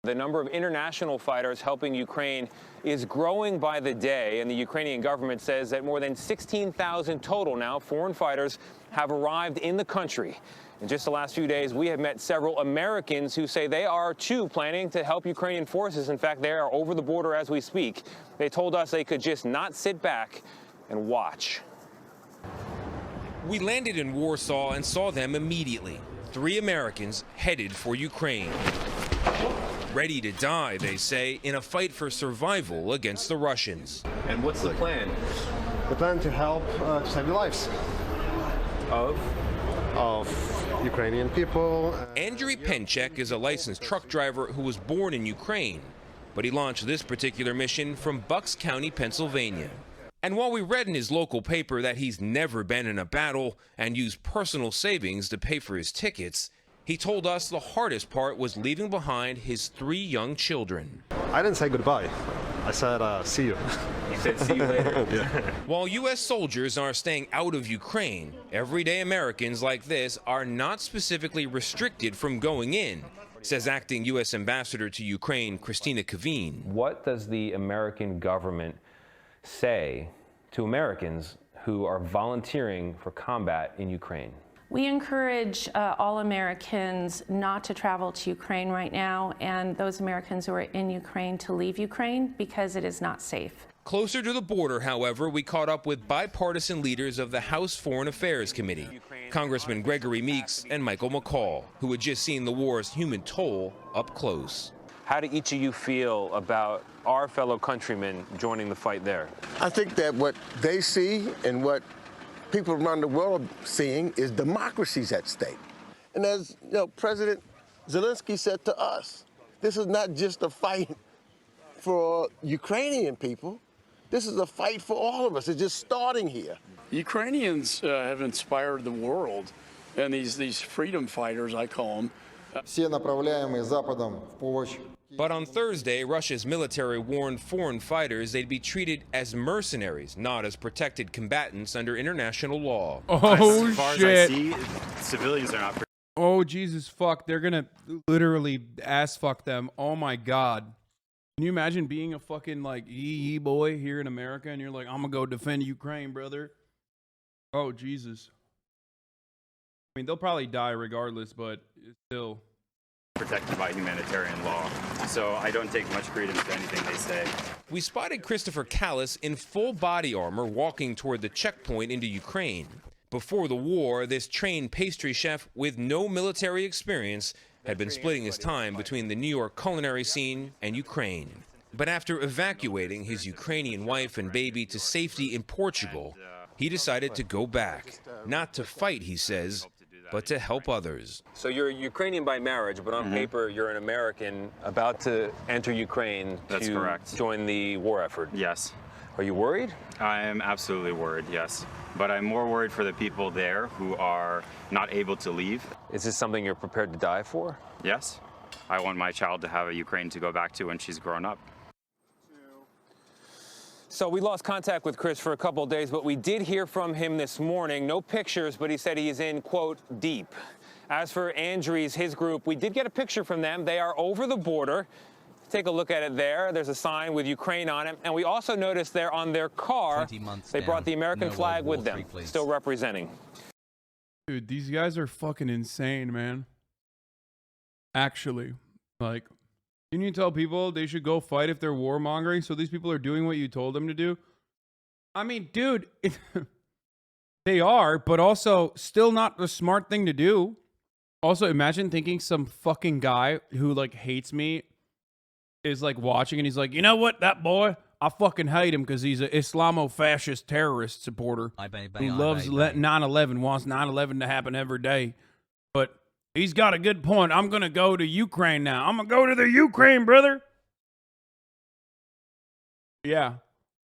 The number of international fighters helping Ukraine is growing by the day, and the Ukrainian government says that more than 16,000 total now foreign fighters have arrived in the country. In just the last few days, we have met several Americans who say they are, too, planning to help Ukrainian forces. In fact, they are over the border as we speak. They told us they could just not sit back and watch. We landed in Warsaw and saw them immediately. 3 Americans headed for Ukraine. Ready to die, they say, in a fight for survival against the Russians. And what's the plan? The plan to help to save the lives Of Ukrainian people. Andriy Penchek is a licensed truck driver who was born in Ukraine, but he launched this particular mission from Bucks County, Pennsylvania. And while we read in his local paper that he's never been in a battle and used personal savings to pay for his tickets, he told us the hardest part was leaving behind his 3 young children. I didn't say goodbye. I said, see you. You said see you later. Yeah. While U.S. soldiers are staying out of Ukraine, everyday Americans like this are not specifically restricted from going in, says acting U.S. Ambassador to Ukraine, Christina Kaveen. What does the American government say to Americans who are volunteering for combat in Ukraine? We encourage all Americans not to travel to Ukraine right now, and those Americans who are in Ukraine to leave Ukraine because it is not safe. Closer to the border, however, we caught up with bipartisan leaders of the House Foreign Affairs Committee, Congressman Gregory Meeks and Michael McCaul, who had just seen the war's human toll up close. How do each of you feel about our fellow countrymen joining the fight there? I think that what they see and what people around the world are seeing is democracy's at stake. And as President Zelensky said to us, this is not just a fight for Ukrainian people. This is a fight for all of us. It's just starting here. Ukrainians have inspired the world, and these freedom fighters, I call them. Все направляемые Западом в помощь. But on Thursday, Russia's military warned foreign fighters they'd be treated as mercenaries, not as protected combatants under international law. Oh, as far shit. As I see, civilians are not. Oh, Jesus, fuck. They're gonna literally ass fuck them. Oh, my God. Can you imagine being a fucking, like, yee boy here in America, and you're like, I'm gonna go defend Ukraine, brother? Oh, Jesus. I mean, they'll probably die regardless, but it's still Protected by humanitarian law, so I don't take much credence to anything they say. We spotted Christopher Callis in full body armor walking toward the checkpoint into Ukraine. Before the war, this trained pastry chef with no military experience had been splitting his time between the New York culinary scene and Ukraine. But after evacuating his Ukrainian wife and baby to safety in Portugal, he decided to go back. Not to fight, he says, but to help others. So you're Ukrainian by marriage, but on paper you're an American about to enter Ukraine That's to correct. join the war effort. Yes. Are you worried? I am absolutely worried, yes. But I'm more worried for the people there who are not able to leave. Is this something you're prepared to die for? Yes. I want my child to have a Ukraine to go back to when she's grown up. So we lost contact with Chris for a couple of days, but we did hear from him this morning. No pictures, but he said he is in, quote, deep. As for Andriy's, his group, we did get a picture from them. They are over the border. Take a look at it there. There's a sign with Ukraine on it. And we also noticed there on their car, they brought the American flag with them, still representing. Dude, these guys are fucking insane, man. Actually, like, can you tell people they should go fight if they're warmongering? So these people are doing what you told them to do? I mean, dude, they are, but also still not the smart thing to do. Also, imagine thinking some fucking guy who, like, hates me is, like, watching and he's like, you know what, that boy, I fucking hate him because he's an Islamo-fascist terrorist supporter who loves 9/11, wants 9/11 to happen every day. But he's got a good point. I'm going to go to Ukraine now. I'm going to go to the Ukraine, brother. Yeah.